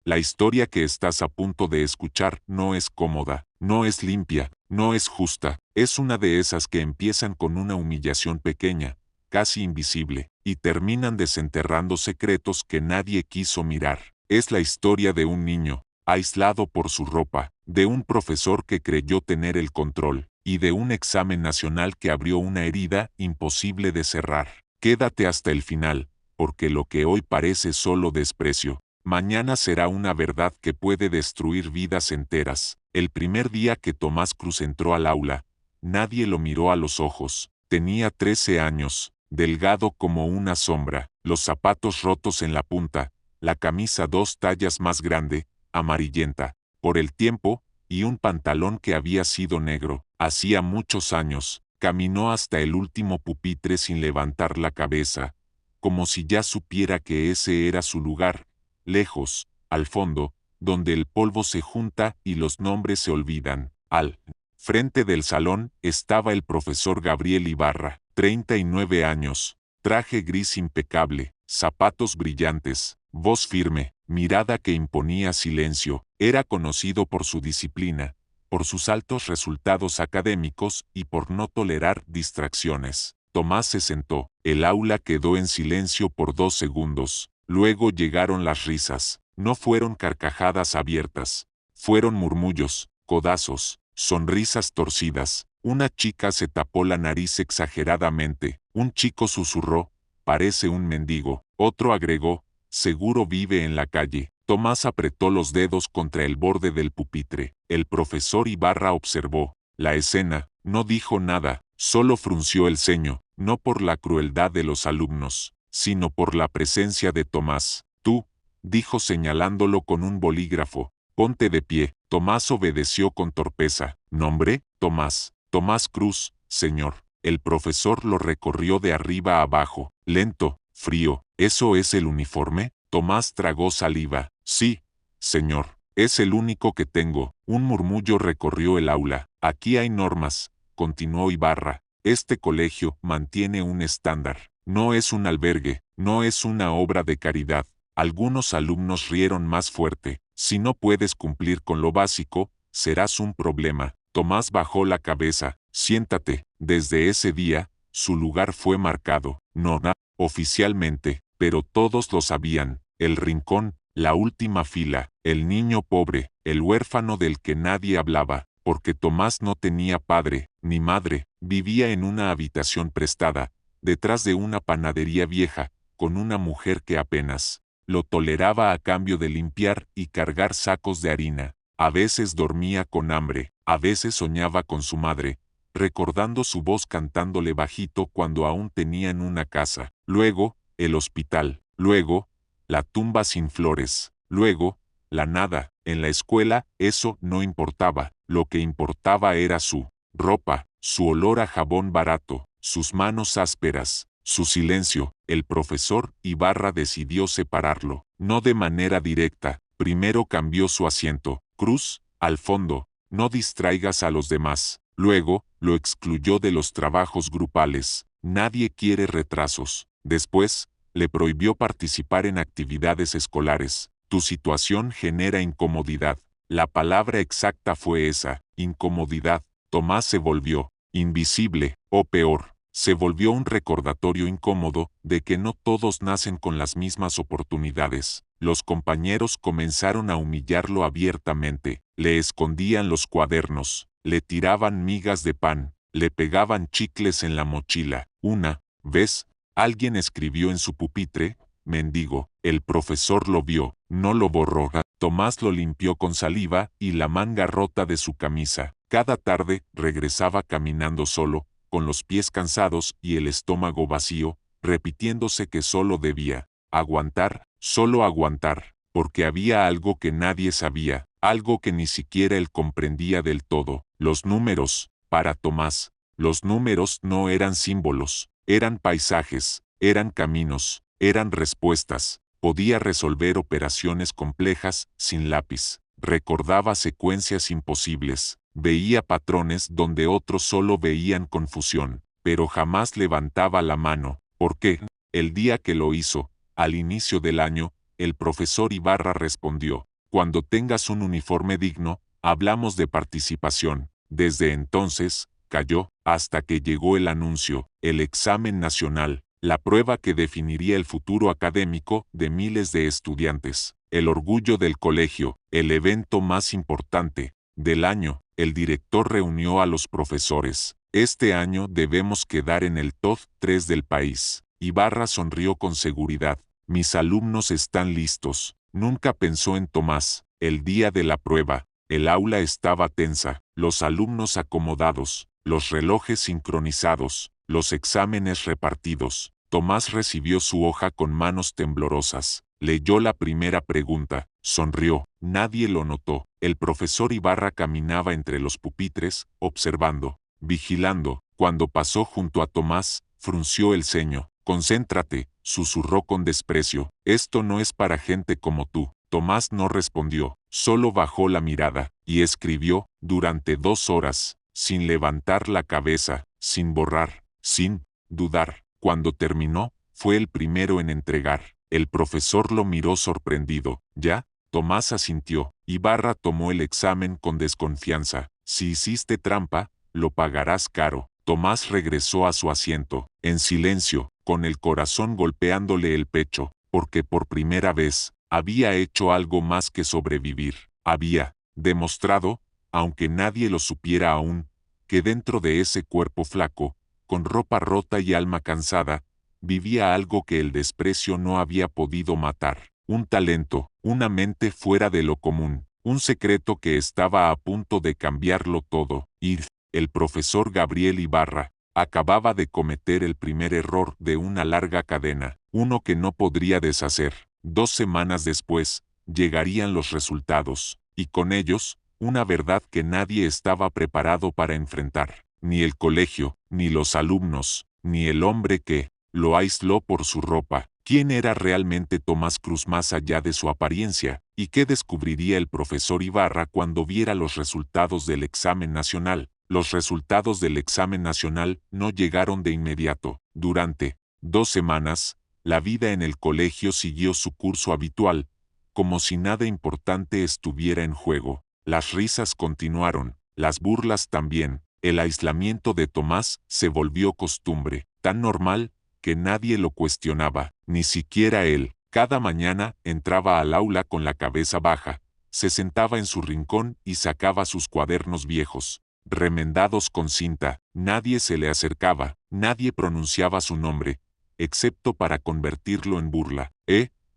La historia que estás a punto de escuchar no es cómoda, no es limpia, no es justa, es una de esas que empiezan con una humillación pequeña, casi invisible, y terminan desenterrando secretos que nadie quiso mirar. Es la historia de un niño, aislado por su ropa, de un profesor que creyó tener el control, y de un examen nacional que abrió una herida imposible de cerrar. Quédate hasta el final, porque lo que hoy parece solo desprecio, mañana será una verdad que puede destruir vidas enteras. El primer día que Tomás Cruz entró al aula, nadie lo miró a los ojos. Tenía 13 años, delgado como una sombra, los zapatos rotos en la punta, la camisa 2 tallas más grande, amarillenta, por el tiempo, y un pantalón que había sido negro. Hacía muchos años, caminó hasta el último pupitre sin levantar la cabeza, como si ya supiera que ese era su lugar, lejos, al fondo, donde el polvo se junta y los nombres se olvidan. Al frente del salón estaba el profesor Gabriel Ibarra, 39 años, traje gris impecable, zapatos brillantes, voz firme, mirada que imponía silencio. Era conocido por su disciplina, por sus altos resultados académicos y por no tolerar distracciones. Tomás se sentó. El aula quedó en silencio por 2 segundos. Luego llegaron las risas. No fueron carcajadas abiertas. Fueron murmullos, codazos, sonrisas torcidas. Una chica se tapó la nariz exageradamente. Un chico susurró, parece un mendigo. Otro agregó, seguro vive en la calle. Tomás apretó los dedos contra el borde del pupitre. El profesor Ibarra observó la escena, no dijo nada, solo frunció el ceño, no por la crueldad de los alumnos, sino por la presencia de Tomás. Tú, dijo señalándolo con un bolígrafo, ponte de pie. Tomás obedeció con torpeza. ¿Nombre? Tomás. Tomás Cruz, señor. El profesor lo recorrió de arriba a abajo, lento, frío. ¿Eso es el uniforme? Tomás tragó saliva. Sí, señor. Es el único que tengo. Un murmullo recorrió el aula. Aquí hay normas, continuó Ibarra. Este colegio mantiene un estándar. No es un albergue, no es una obra de caridad. Algunos alumnos rieron más fuerte. Si no puedes cumplir con lo básico, serás un problema. Tomás bajó la cabeza. Siéntate. Desde ese día, su lugar fue marcado. No oficialmente, pero todos lo sabían. El rincón, la última fila, el niño pobre, el huérfano del que nadie hablaba, porque Tomás no tenía padre, ni madre, vivía en una habitación prestada, detrás de una panadería vieja, con una mujer que apenas lo toleraba a cambio de limpiar y cargar sacos de harina. A veces dormía con hambre, a veces soñaba con su madre, recordando su voz cantándole bajito cuando aún tenían una casa. Luego, el hospital. Luego, la tumba sin flores. Luego, la nada. En la escuela, eso no importaba. Lo que importaba era su ropa, su olor a jabón barato, sus manos ásperas, su silencio. El profesor Ibarra decidió separarlo. No de manera directa. Primero cambió su asiento. Cruz, al fondo. No distraigas a los demás. Luego, lo excluyó de los trabajos grupales. Nadie quiere retrasos. Después, le prohibió participar en actividades escolares. Tu situación genera incomodidad. La palabra exacta fue esa, incomodidad. Tomás se volvió invisible, o peor, se volvió un recordatorio incómodo de que no todos nacen con las mismas oportunidades. Los compañeros comenzaron a humillarlo abiertamente, le escondían los cuadernos, le tiraban migas de pan, le pegaban chicles en la mochila. Una vez, alguien escribió en su pupitre, mendigo. El profesor lo vio, no lo borró. Tomás lo limpió con saliva y la manga rota de su camisa. Cada tarde, regresaba caminando solo, con los pies cansados y el estómago vacío, repitiéndose que solo debía aguantar, solo aguantar, porque había algo que nadie sabía, algo que ni siquiera él comprendía del todo. Los números, para Tomás, los números no eran símbolos, eran paisajes, eran caminos, eran respuestas. Podía resolver operaciones complejas sin lápiz. Recordaba secuencias imposibles. Veía patrones donde otros solo veían confusión, pero jamás levantaba la mano. ¿Por qué? El día que lo hizo, al inicio del año, el profesor Ibarra respondió, Cuando tengas un uniforme digno, hablamos de participación. Desde entonces, calló, hasta que llegó el anuncio, el examen nacional, la prueba que definiría el futuro académico de miles de estudiantes, el orgullo del colegio, el evento más importante del año. El director reunió a los profesores. Este año debemos quedar en el top 3 del país. Ibarra sonrió con seguridad. Mis alumnos están listos. Nunca pensó en Tomás. El día de la prueba, el aula estaba tensa, los alumnos acomodados, los relojes sincronizados, los exámenes repartidos. Tomás recibió su hoja con manos temblorosas. Leyó la primera pregunta, sonrió, nadie lo notó. El profesor Ibarra caminaba entre los pupitres, observando, vigilando. Cuando pasó junto a Tomás, frunció el ceño. Concéntrate, susurró con desprecio. Esto no es para gente como tú. Tomás no respondió, solo bajó la mirada, y escribió, durante 2 horas, sin levantar la cabeza, sin borrar, sin dudar. Cuando terminó, fue el primero en entregar. El profesor lo miró sorprendido. ¿Ya? Tomás asintió. Ibarra tomó el examen con desconfianza. Si hiciste trampa, lo pagarás caro. Tomás regresó a su asiento, en silencio, con el corazón golpeándole el pecho, porque por primera vez, había hecho algo más que sobrevivir. Había demostrado, aunque nadie lo supiera aún, que dentro de ese cuerpo flaco, con ropa rota y alma cansada, vivía algo que el desprecio no había podido matar. Un talento, una mente fuera de lo común, un secreto que estaba a punto de cambiarlo todo. Y el profesor Gabriel Ibarra acababa de cometer el primer error de una larga cadena, uno que no podría deshacer. 2 semanas después, llegarían los resultados, y con ellos, una verdad que nadie estaba preparado para enfrentar. Ni el colegio, ni los alumnos, ni el hombre que lo aisló por su ropa. ¿Quién era realmente Tomás Cruz más allá de su apariencia? ¿Y qué descubriría el profesor Ibarra cuando viera los resultados del examen nacional? Los resultados del examen nacional no llegaron de inmediato. Durante 2 semanas, la vida en el colegio siguió su curso habitual, como si nada importante estuviera en juego. Las risas continuaron, las burlas también. El aislamiento de Tomás se volvió costumbre, tan normal, que nadie lo cuestionaba, ni siquiera él. Cada mañana entraba al aula con la cabeza baja, se sentaba en su rincón y sacaba sus cuadernos viejos, remendados con cinta. Nadie se le acercaba, nadie pronunciaba su nombre, excepto para convertirlo en burla.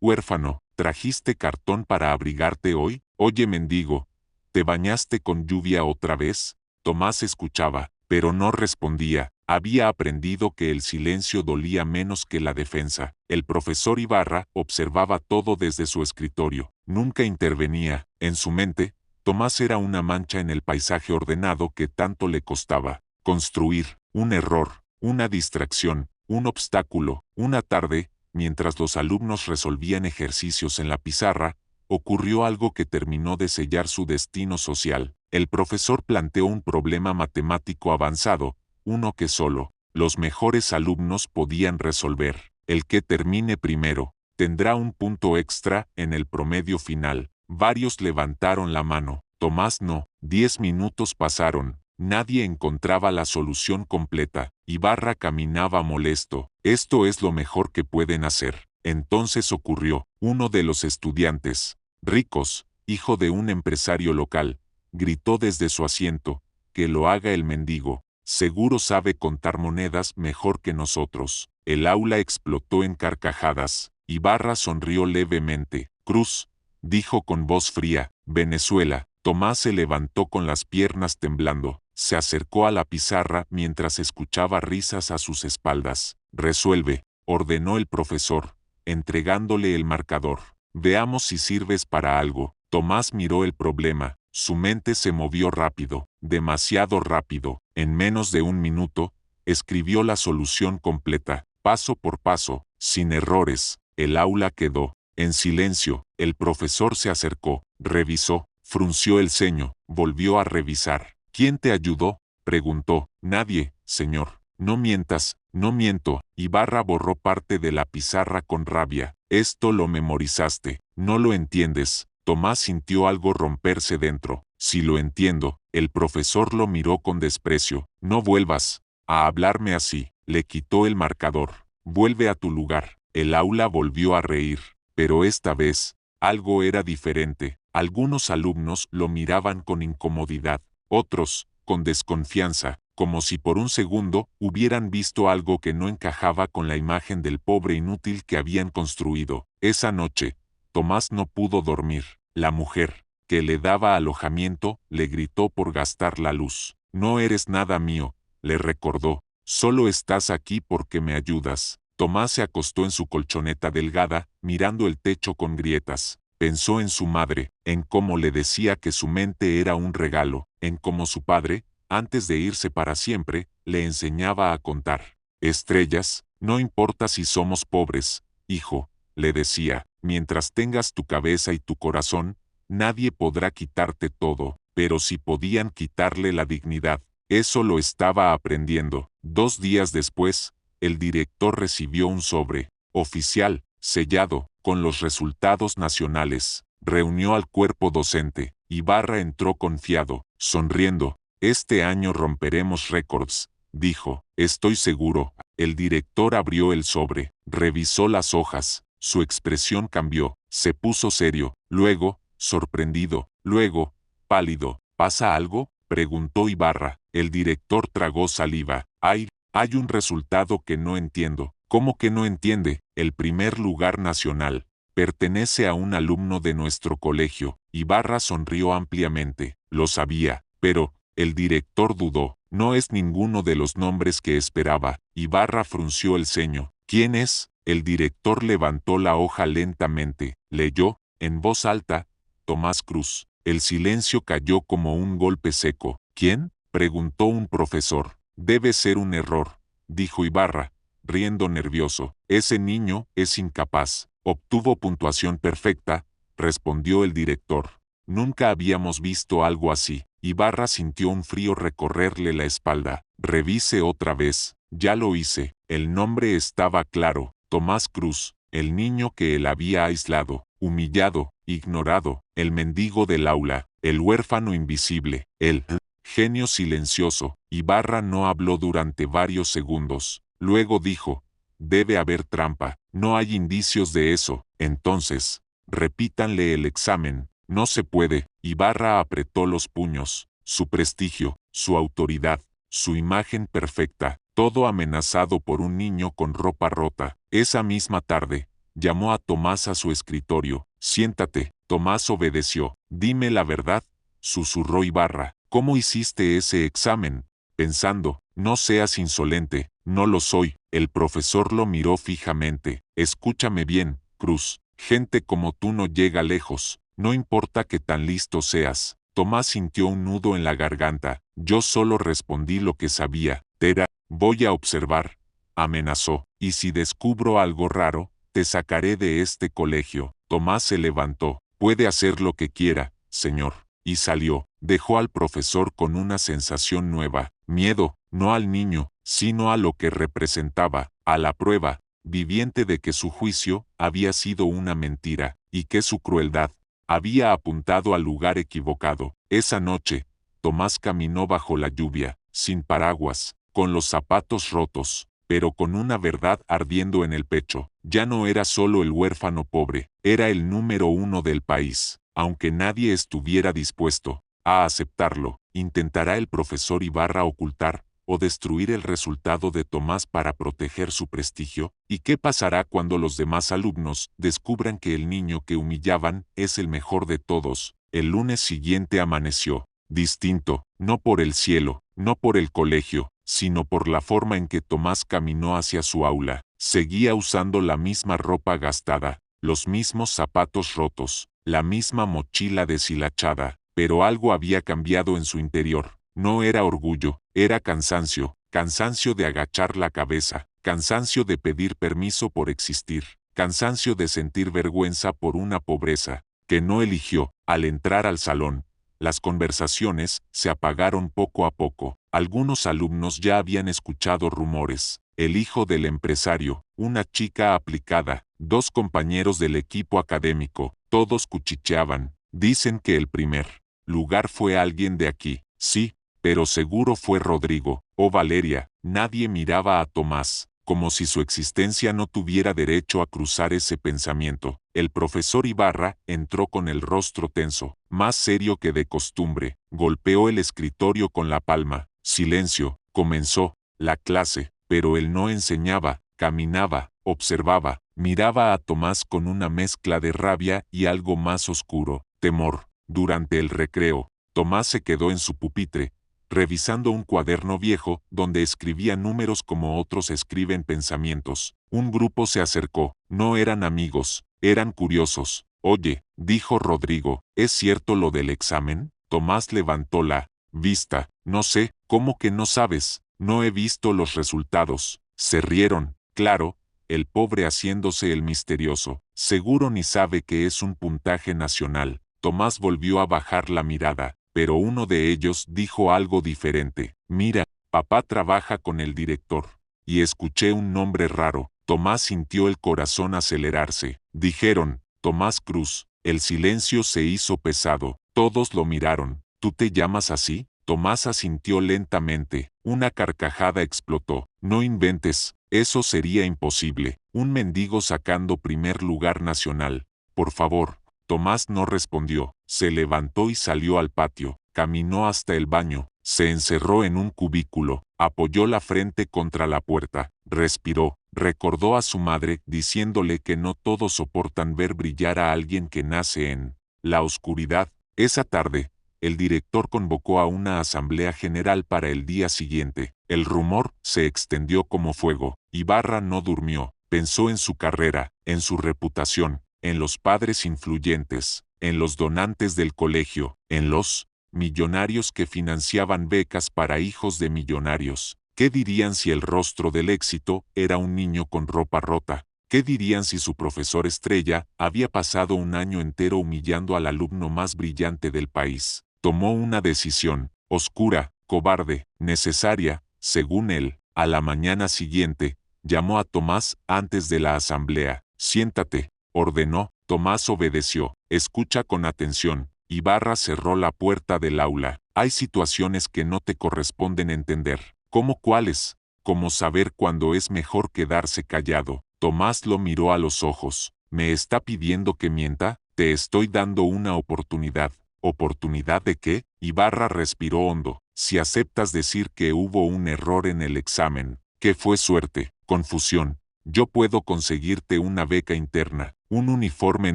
Huérfano, ¿trajiste cartón para abrigarte hoy? Oye, mendigo, ¿te bañaste con lluvia otra vez? Tomás escuchaba, pero no respondía. Había aprendido que el silencio dolía menos que la defensa. El profesor Ibarra observaba todo desde su escritorio. Nunca intervenía. En su mente, Tomás era una mancha en el paisaje ordenado que tanto le costaba construir. Un error, una distracción, un obstáculo. Una tarde, mientras los alumnos resolvían ejercicios en la pizarra, ocurrió algo que terminó de sellar su destino social. El profesor planteó un problema matemático avanzado, uno que solo los mejores alumnos podían resolver. El que termine primero tendrá un punto extra en el promedio final. Varios levantaron la mano. Tomás no. 10 minutos pasaron. Nadie encontraba la solución completa. Ibarra caminaba molesto. Esto es lo mejor que pueden hacer. Entonces ocurrió. Uno de los estudiantes, ricos, hijo de un empresario local, gritó desde su asiento, que lo haga el mendigo. Seguro sabe contar monedas mejor que nosotros. El aula explotó en carcajadas. Ibarra sonrió levemente. Cruz, dijo con voz fría. Venezuela. Tomás se levantó con las piernas temblando. Se acercó a la pizarra mientras escuchaba risas a sus espaldas. Resuelve, ordenó el profesor, entregándole el marcador. Veamos si sirves para algo. Tomás miró el problema. Su mente se movió rápido, demasiado rápido. En menos de 1 minuto, escribió la solución completa, paso por paso, sin errores. El aula quedó en silencio. El profesor se acercó, revisó, frunció el ceño, volvió a revisar. ¿Quién te ayudó?, preguntó. Nadie, señor. No mientas. No miento. Ibarra borró parte de la pizarra con rabia. Esto lo memorizaste. No lo entiendes. Tomás sintió algo romperse dentro. Si lo entiendo. El profesor lo miró con desprecio. No vuelvas a hablarme así. Le quitó el marcador. Vuelve a tu lugar. El aula volvió a reír. Pero esta vez, algo era diferente. Algunos alumnos lo miraban con incomodidad. Otros, con desconfianza, como si por un segundo hubieran visto algo que no encajaba con la imagen del pobre inútil que habían construido. Esa noche, Tomás no pudo dormir. La mujer, que le daba alojamiento, le gritó por gastar la luz. No eres nada mío, le recordó. Solo estás aquí porque me ayudas. Tomás se acostó en su colchoneta delgada, mirando el techo con grietas. Pensó en su madre, en cómo le decía que su mente era un regalo, en cómo su padre, antes de irse para siempre, le enseñaba a contar estrellas. No importa si somos pobres, hijo, le decía, mientras tengas tu cabeza y tu corazón, nadie podrá quitarte todo, pero si podían quitarle la dignidad. Eso lo estaba aprendiendo. 2 días después, el director recibió un sobre oficial, sellado, con los resultados nacionales. Reunió al cuerpo docente. Ibarra entró confiado, sonriendo. Este año romperemos récords, dijo. Estoy seguro. El director abrió el sobre, revisó las hojas. Su expresión cambió, se puso serio, luego, sorprendido, luego, pálido. ¿Pasa algo?, preguntó Ibarra. El director tragó saliva. Hay un resultado que no entiendo. ¿Cómo que no entiende? El primer lugar nacional pertenece a un alumno de nuestro colegio. Ibarra sonrió ampliamente. Lo sabía, pero el director dudó. No es ninguno de los nombres que esperaba. Ibarra frunció el ceño. ¿Quién es? El director levantó la hoja lentamente. Leyó, en voz alta, Tomás Cruz. El silencio cayó como un golpe seco. ¿Quién?, preguntó un profesor. Debe ser un error, dijo Ibarra, riendo nervioso. Ese niño es incapaz. Obtuvo puntuación perfecta, respondió el director. Nunca habíamos visto algo así. Ibarra sintió un frío recorrerle la espalda. Revise otra vez. Ya lo hice. El nombre estaba claro. Tomás Cruz, el niño que él había aislado, humillado, ignorado, el mendigo del aula, el huérfano invisible, el genio silencioso. Ibarra no habló durante varios segundos. Luego dijo, debe haber trampa. No hay indicios de eso. Entonces, repítanle el examen. No se puede. Ibarra apretó los puños. Su prestigio, su autoridad, su imagen perfecta, todo amenazado por un niño con ropa rota. Esa misma tarde, llamó a Tomás a su escritorio. Siéntate. Tomás obedeció. Dime la verdad, susurró Ibarra. ¿Cómo hiciste ese examen? Pensando, no seas insolente. No lo soy. El profesor lo miró fijamente. Escúchame bien, Cruz. Gente como tú no llega lejos. No importa que tan listo seas. Tomás sintió un nudo en la garganta. Yo solo respondí lo que sabía. Tera, voy a observar, amenazó. Y si descubro algo raro, te sacaré de este colegio. Tomás se levantó. Puede hacer lo que quiera, señor. Y salió. Dejó al profesor con una sensación nueva. Miedo, no al niño, sino a lo que representaba, a la prueba viviente de que su juicio había sido una mentira, y que su crueldad había apuntado al lugar equivocado. Esa noche, Tomás caminó bajo la lluvia, sin paraguas, con los zapatos rotos, pero con una verdad ardiendo en el pecho. Ya no era solo el huérfano pobre, era el número 1 del país. Aunque nadie estuviera dispuesto a aceptarlo, intentará el profesor Ibarra ocultar o destruir el resultado de Tomás para proteger su prestigio. ¿Y qué pasará cuando los demás alumnos descubran que el niño que humillaban es el mejor de todos? El lunes siguiente amaneció distinto, no por el cielo, no por el colegio, sino por la forma en que Tomás caminó hacia su aula. Seguía usando la misma ropa gastada, los mismos zapatos rotos, la misma mochila deshilachada, pero algo había cambiado en su interior. No era orgullo, era cansancio, cansancio de agachar la cabeza, cansancio de pedir permiso por existir, cansancio de sentir vergüenza por una pobreza que no eligió. Al entrar al salón, las conversaciones se apagaron poco a poco. Algunos alumnos ya habían escuchado rumores. El hijo del empresario, una chica aplicada, 2 compañeros del equipo académico, todos cuchicheaban. Dicen que el primer lugar fue alguien de aquí. Sí, pero seguro fue Rodrigo o Valeria. Nadie miraba a Tomás, como si su existencia no tuviera derecho a cruzar ese pensamiento. El profesor Ibarra entró con el rostro tenso, más serio que de costumbre. Golpeó el escritorio con la palma. Silencio. Comenzó la clase, pero él no enseñaba, caminaba, observaba, miraba a Tomás con una mezcla de rabia y algo más oscuro, temor. Durante el recreo, Tomás se quedó en su pupitre, revisando un cuaderno viejo donde escribía números como otros escriben pensamientos. Un grupo se acercó. No eran amigos, eran curiosos. Oye, dijo Rodrigo, ¿es cierto lo del examen? Tomás levantó la vista. No sé, ¿cómo que no sabes? No he visto los resultados. Se rieron, claro, el pobre haciéndose el misterioso. Seguro ni sabe que es un puntaje nacional. Tomás volvió a bajar la mirada, pero uno de ellos dijo algo diferente. Mira, papá trabaja con el director. Y escuché un nombre raro. Tomás sintió el corazón acelerarse. Dijeron, Tomás Cruz. El silencio se hizo pesado. Todos lo miraron. ¿Tú te llamas así? Tomás asintió lentamente. Una carcajada explotó. No inventes, eso sería imposible. Un mendigo sacando primer lugar nacional. Por favor. Tomás no respondió. Se levantó y salió al patio. Caminó hasta el baño. Se encerró en un cubículo. Apoyó la frente contra la puerta. Respiró. Recordó a su madre diciéndole que no todos soportan ver brillar a alguien que nace en la oscuridad. Esa tarde, el director convocó a una asamblea general para el día siguiente. El rumor se extendió como fuego. Ibarra no durmió. Pensó en su carrera, en su reputación, en los padres influyentes, en los donantes del colegio, en los millonarios que financiaban becas para hijos de millonarios. ¿Qué dirían si el rostro del éxito era un niño con ropa rota? ¿Qué dirían si su profesor estrella había pasado un año entero humillando al alumno más brillante del país? Tomó una decisión, oscura, cobarde, necesaria, según él. A la mañana siguiente, llamó a Tomás antes de la asamblea. Siéntate, ordenó. Tomás obedeció. Escucha con atención. Ibarra cerró la puerta del aula. Hay situaciones que no te corresponden entender. ¿Cómo cuáles? Como saber cuándo es mejor quedarse callado. Tomás lo miró a los ojos. ¿Me está pidiendo que mienta? Te estoy dando una oportunidad. ¿Oportunidad de qué? Ibarra respiró hondo. Si aceptas decir que hubo un error en el examen, que fue suerte, confusión, yo puedo conseguirte una beca interna, un uniforme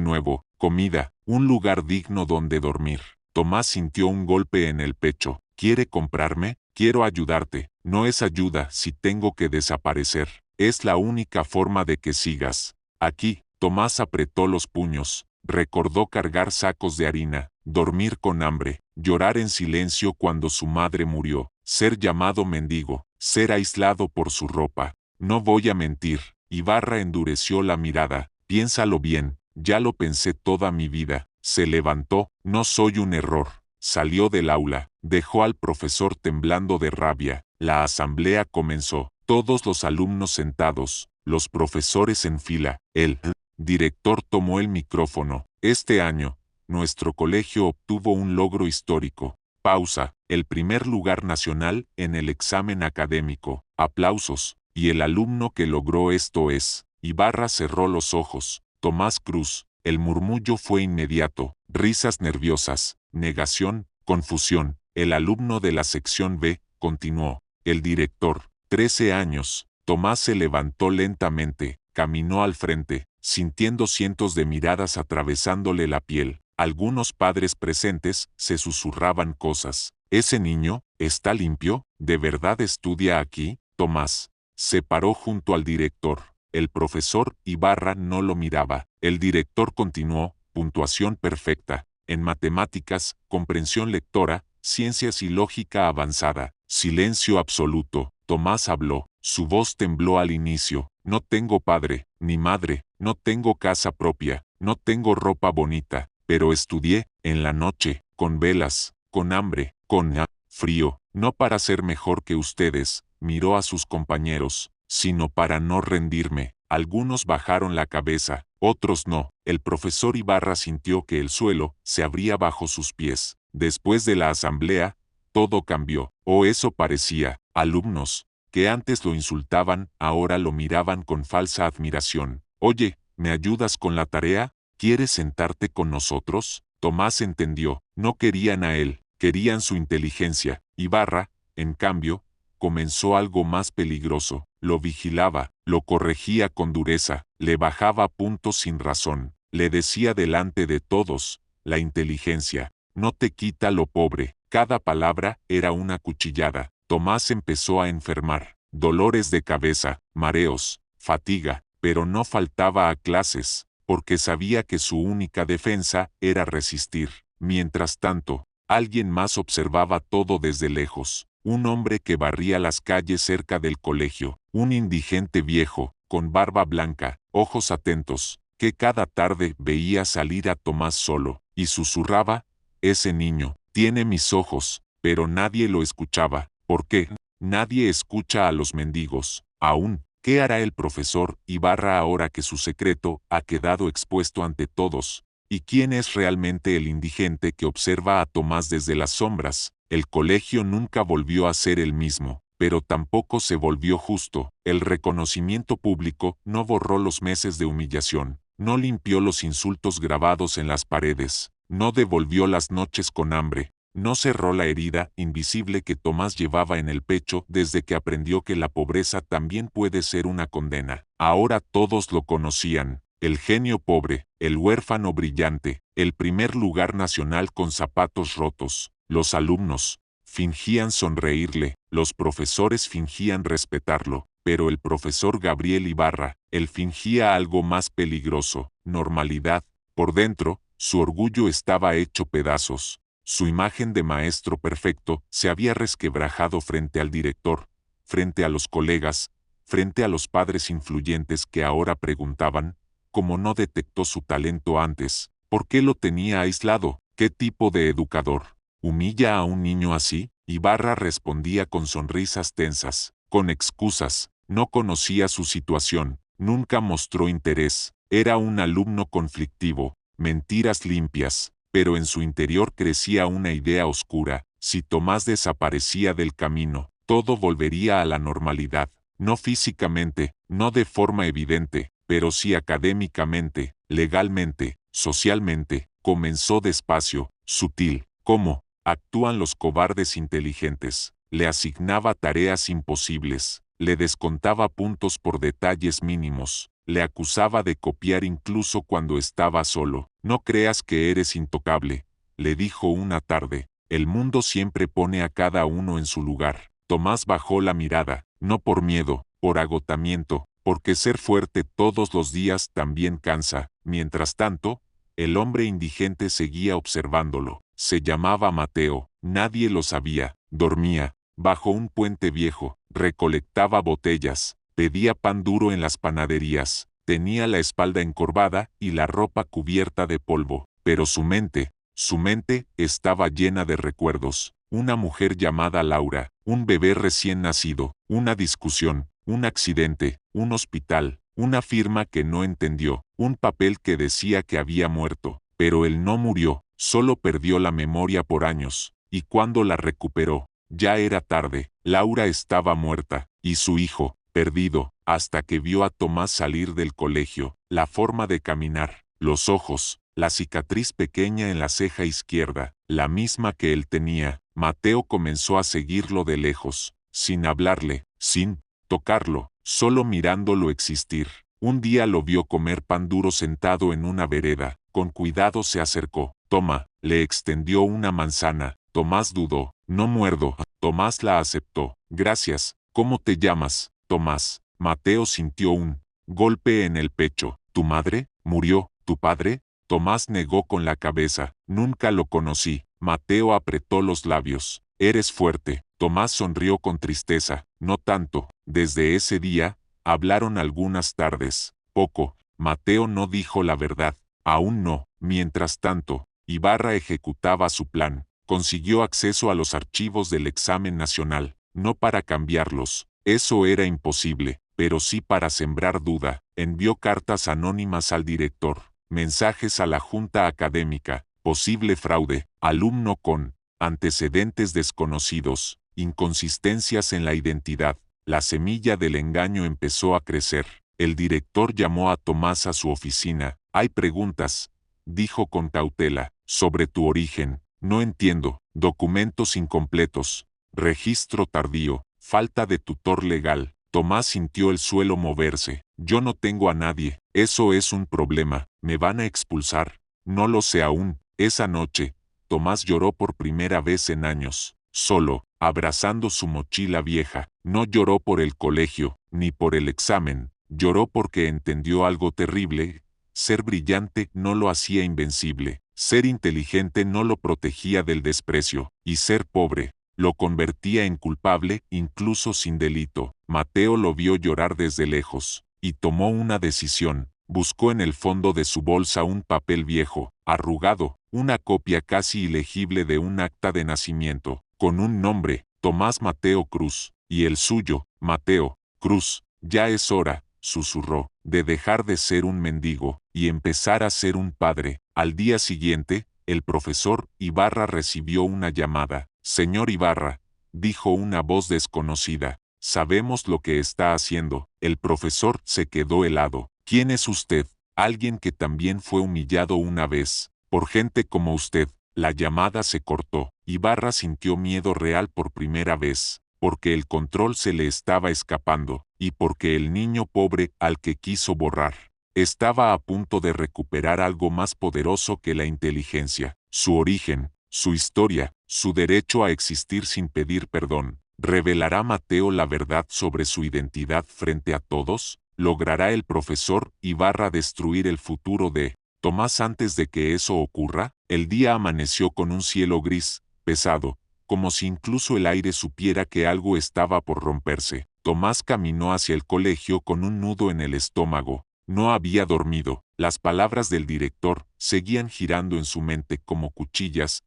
nuevo, comida, un lugar digno donde dormir. Tomás sintió un golpe en el pecho. ¿Quiere comprarme? Quiero ayudarte. No es ayuda si tengo que desaparecer. Es la única forma de que sigas aquí. Tomás apretó los puños. Recordó cargar sacos de harina, dormir con hambre, llorar en silencio cuando su madre murió, ser llamado mendigo, ser aislado por su ropa. No voy a mentir. Ibarra endureció la mirada. Piénsalo bien, ya lo pensé toda mi vida. Se levantó. No soy un error. Salió del aula, dejó al profesor temblando de rabia. La asamblea comenzó. Todos los alumnos sentados, los profesores en fila. El director tomó el micrófono. Este año, nuestro colegio obtuvo un logro histórico. Pausa. El primer lugar nacional en el examen académico. Aplausos. Y el alumno que logró esto es. Ibarra cerró los ojos. Tomás Cruz. El murmullo fue inmediato. Risas nerviosas. Negación. Confusión. El alumno de la sección B continuó. El director. 13 años. Tomás se levantó lentamente. Caminó al frente, sintiendo cientos de miradas atravesándole la piel. Algunos padres presentes se susurraban cosas. ¿Ese niño está limpio? ¿De verdad estudia aquí? Tomás se paró junto al director. El profesor Ibarra no lo miraba. El director continuó, puntuación perfecta. En matemáticas, comprensión lectora, ciencias y lógica avanzada. Silencio absoluto. Tomás habló. Su voz tembló al inicio. No tengo padre, ni madre, no tengo casa propia, no tengo ropa bonita, pero estudié, en la noche, con velas, con hambre, con frío, no para ser mejor que ustedes, miró a sus compañeros, sino para no rendirme. Algunos bajaron la cabeza, otros no. El profesor Ibarra sintió que el suelo se abría bajo sus pies. Después de la asamblea, todo cambió, o eso parecía. Alumnos, que antes lo insultaban, ahora lo miraban con falsa admiración. Oye, ¿me ayudas con la tarea? ¿Quieres sentarte con nosotros? Tomás entendió, no querían a él, querían su inteligencia. Ibarra, en cambio, comenzó algo más peligroso. Lo vigilaba, lo corregía con dureza, le bajaba puntos sin razón. Le decía delante de todos, la inteligencia no te quita lo pobre. Cada palabra era una cuchillada. Tomás empezó a enfermar. Dolores de cabeza, mareos, fatiga, pero no faltaba a clases, porque sabía que su única defensa era resistir. Mientras tanto, alguien más observaba todo desde lejos. Un hombre que barría las calles cerca del colegio, un indigente viejo, con barba blanca, ojos atentos, que cada tarde veía salir a Tomás solo, y susurraba, ese niño, tiene mis ojos, pero nadie lo escuchaba. ¿Por qué? Nadie escucha a los mendigos. Aún, ¿qué hará el profesor Ibarra ahora que su secreto ha quedado expuesto ante todos? ¿Y quién es realmente el indigente que observa a Tomás desde las sombras? El colegio nunca volvió a ser el mismo, pero tampoco se volvió justo. El reconocimiento público no borró los meses de humillación, no limpió los insultos grabados en las paredes, no devolvió las noches con hambre, no cerró la herida invisible que Tomás llevaba en el pecho desde que aprendió que la pobreza también puede ser una condena. Ahora todos lo conocían. El genio pobre, el huérfano brillante, el primer lugar nacional con zapatos rotos. Los alumnos fingían sonreírle, los profesores fingían respetarlo, pero el profesor Gabriel Ibarra, él fingía algo más peligroso, normalidad. Por dentro, su orgullo estaba hecho pedazos. Su imagen de maestro perfecto se había resquebrajado frente al director, frente a los colegas, frente a los padres influyentes que ahora preguntaban, ¿cómo no detectó su talento antes? ¿Por qué lo tenía aislado? ¿Qué tipo de educador humilla a un niño así? Ibarra respondía con sonrisas tensas, con excusas. No conocía su situación, nunca mostró interés. Era un alumno conflictivo, mentiras limpias, pero en su interior crecía una idea oscura. Si Tomás desaparecía del camino, todo volvería a la normalidad. No físicamente, no de forma evidente, pero sí académicamente, legalmente, socialmente. Comenzó despacio, sutil. ¿Cómo actúan los cobardes inteligentes? Le asignaba tareas imposibles, le descontaba puntos por detalles mínimos, le acusaba de copiar incluso cuando estaba solo. No creas que eres intocable, le dijo una tarde. El mundo siempre pone a cada uno en su lugar. Tomás bajó la mirada, no por miedo, por agotamiento, porque ser fuerte todos los días también cansa. Mientras tanto, el hombre indigente seguía observándolo. Se llamaba Mateo, nadie lo sabía. Dormía bajo un puente viejo, recolectaba botellas, pedía pan duro en las panaderías, tenía la espalda encorvada y la ropa cubierta de polvo, pero su mente estaba llena de recuerdos. Una mujer llamada Laura, un bebé recién nacido, una discusión, un accidente, un hospital, una firma que no entendió, un papel que decía que había muerto, pero él no murió, solo perdió la memoria por años, y cuando la recuperó, ya era tarde. Laura estaba muerta, y su hijo, perdido, hasta que vio a Tomás salir del colegio, la forma de caminar, los ojos, la cicatriz pequeña en la ceja izquierda, la misma que él tenía. Mateo comenzó a seguirlo de lejos, sin hablarle, sin tocarlo, solo mirándolo existir. Un día lo vio comer pan duro sentado en una vereda. Con cuidado se acercó. Toma, le extendió una manzana. Tomás dudó. No muerdo. Tomás la aceptó. Gracias. ¿Cómo te llamas? Tomás. Mateo sintió un golpe en el pecho. ¿Tu madre murió? ¿Tu padre? Tomás negó con la cabeza. Nunca lo conocí. Mateo apretó los labios. Eres fuerte. Tomás sonrió con tristeza. No tanto. Desde ese día, hablaron algunas tardes. Poco. Mateo no dijo la verdad. Aún no. Mientras tanto, Ibarra ejecutaba su plan. Consiguió acceso a los archivos del examen nacional. No para cambiarlos. Eso era imposible. pero sí para sembrar duda. Envió cartas anónimas al director, mensajes a la junta académica, posible fraude, alumno con antecedentes desconocidos, inconsistencias en la identidad. La semilla del engaño empezó a crecer. El director llamó a Tomás a su oficina. Hay preguntas, dijo con cautela, sobre tu origen. No entiendo. Documentos incompletos. Registro tardío. Falta de tutor legal. Tomás sintió el suelo moverse. Yo no tengo a nadie. Eso es un problema. ¿Me van a expulsar? No lo sé aún. Esa noche, Tomás lloró por primera vez en años. Solo, abrazando su mochila vieja. No lloró por el colegio, ni por el examen. Lloró porque entendió algo terrible. Ser brillante no lo hacía invencible. Ser inteligente no lo protegía del desprecio. Y ser pobre lo convertía en culpable, incluso sin delito. Mateo lo vio llorar desde lejos, y tomó una decisión. Buscó en el fondo de su bolsa un papel viejo, arrugado, una copia casi ilegible de un acta de nacimiento, con un nombre, Tomás Mateo Cruz, y el suyo, Mateo Cruz. Ya es hora, susurró, de dejar de ser un mendigo, y empezar a ser un padre. Al día siguiente, el profesor Ibarra recibió una llamada. Señor Ibarra, dijo una voz desconocida, sabemos lo que está haciendo. El profesor se quedó helado. ¿Quién es usted? Alguien que también fue humillado una vez, por gente como usted. La llamada se cortó. Ibarra sintió miedo real por primera vez, porque el control se le estaba escapando, y porque el niño pobre al que quiso borrar, estaba a punto de recuperar algo más poderoso que la inteligencia, su origen, su historia, su derecho a existir sin pedir perdón. ¿Revelará Mateo la verdad sobre su identidad frente a todos? ¿Logrará el profesor Ibarra destruir el futuro de Tomás antes de que eso ocurra? El día amaneció con un cielo gris, pesado, como si incluso el aire supiera que algo estaba por romperse. Tomás caminó hacia el colegio con un nudo en el estómago. No había dormido. Las palabras del director seguían girando en su mente como cuchillas.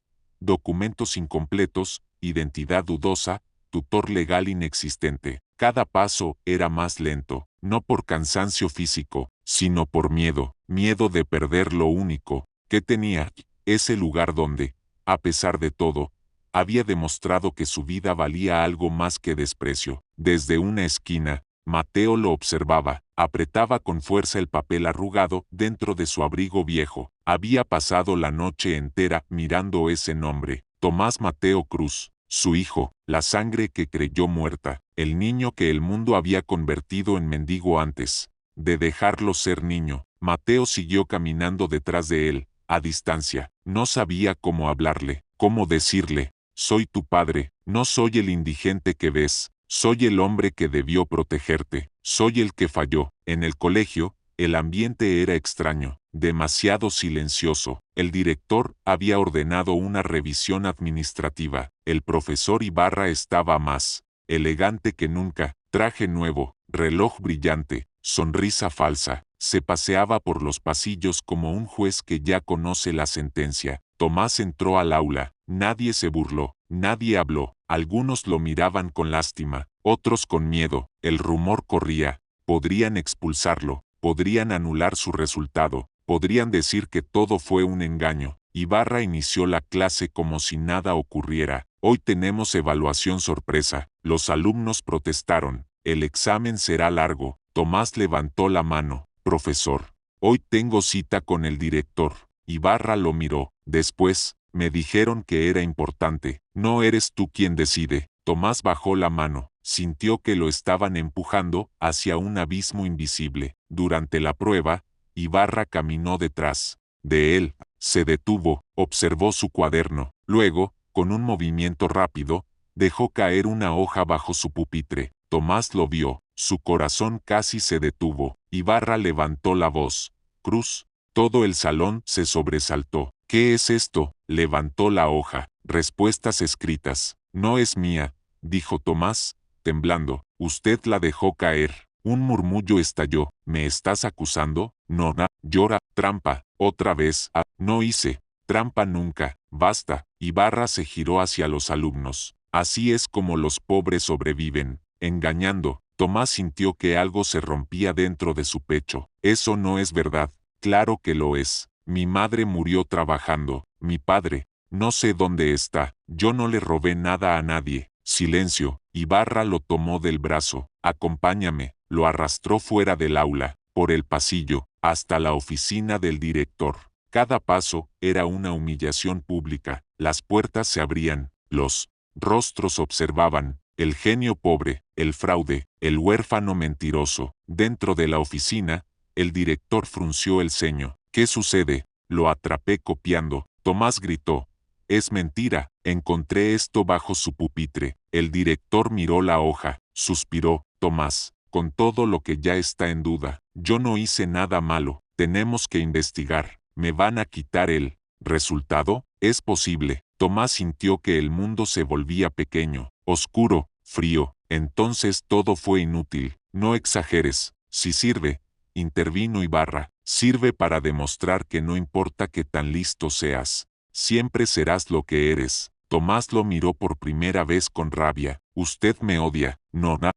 Documentos incompletos, identidad dudosa, tutor legal inexistente. Cada paso era más lento, no por cansancio físico, sino por miedo, miedo de perder lo único que tenía, ese lugar donde, a pesar de todo, había demostrado que su vida valía algo más que desprecio. Desde una esquina, Mateo lo observaba, apretaba con fuerza el papel arrugado dentro de su abrigo viejo. Había pasado la noche entera mirando ese nombre, Tomás Mateo Cruz, su hijo, la sangre que creyó muerta, el niño que el mundo había convertido en mendigo antes de dejarlo ser niño. Mateo siguió caminando detrás de él, a distancia. No sabía cómo hablarle, cómo decirle, soy tu padre, no soy el indigente que ves. Soy el hombre que debió protegerte, soy el que falló. En el colegio, el ambiente era extraño, demasiado silencioso. El director había ordenado una revisión administrativa. El profesor Ibarra estaba más elegante que nunca, traje nuevo, reloj brillante, sonrisa falsa. Se paseaba por los pasillos como un juez que ya conoce la sentencia. Tomás entró al aula, nadie se burló, nadie habló. Algunos lo miraban con lástima, otros con miedo. El rumor corría. Podrían expulsarlo, podrían anular su resultado, podrían decir que todo fue un engaño. Ibarra inició la clase como si nada ocurriera. Hoy tenemos evaluación sorpresa. Los alumnos protestaron. El examen será largo. Tomás levantó la mano. Profesor, hoy tengo cita con el director. Ibarra lo miró. Después, me dijeron que era importante. No eres tú quien decide. Tomás bajó la mano. Sintió que lo estaban empujando hacia un abismo invisible. Durante la prueba, Ibarra caminó detrás de él. Se detuvo, observó su cuaderno. Luego, con un movimiento rápido, dejó caer una hoja bajo su pupitre. Tomás lo vio. Su corazón casi se detuvo. Ibarra levantó la voz. Cruz. Todo el salón se sobresaltó. ¿Qué es esto? Levantó la hoja. Respuestas escritas. No es mía, dijo Tomás, temblando. Usted la dejó caer. Un murmullo estalló. ¿Me estás acusando? No, llora. Trampa. Otra vez. No hice trampa nunca. Basta. Ibarra se giró hacia los alumnos. Así es como los pobres sobreviven. Engañando. Tomás sintió que algo se rompía dentro de su pecho. Eso no es verdad. Claro que lo es. Mi madre murió trabajando. Mi padre, no sé dónde está. Yo no le robé nada a nadie. Silencio. Ibarra lo tomó del brazo. Acompáñame. Lo arrastró fuera del aula, por el pasillo, hasta la oficina del director. Cada paso era una humillación pública. Las puertas se abrían. Los rostros observaban. El genio pobre, el fraude, el huérfano mentiroso. Dentro de la oficina, el director frunció el ceño. ¿Qué sucede? Lo atrapé copiando. Tomás gritó. Es mentira. Encontré esto bajo su pupitre. El director miró la hoja. Suspiró. Tomás, con todo lo que ya está en duda, yo no hice nada malo. Tenemos que investigar. Me van a quitar el resultado. Es posible. Tomás sintió que el mundo se volvía pequeño, oscuro, frío. Entonces todo fue inútil. No exageres. Si sirve, intervino Ibarra, sirve para demostrar que no importa qué tan listo seas, siempre serás lo que eres. Tomás lo miró por primera vez con rabia. Usted me odia,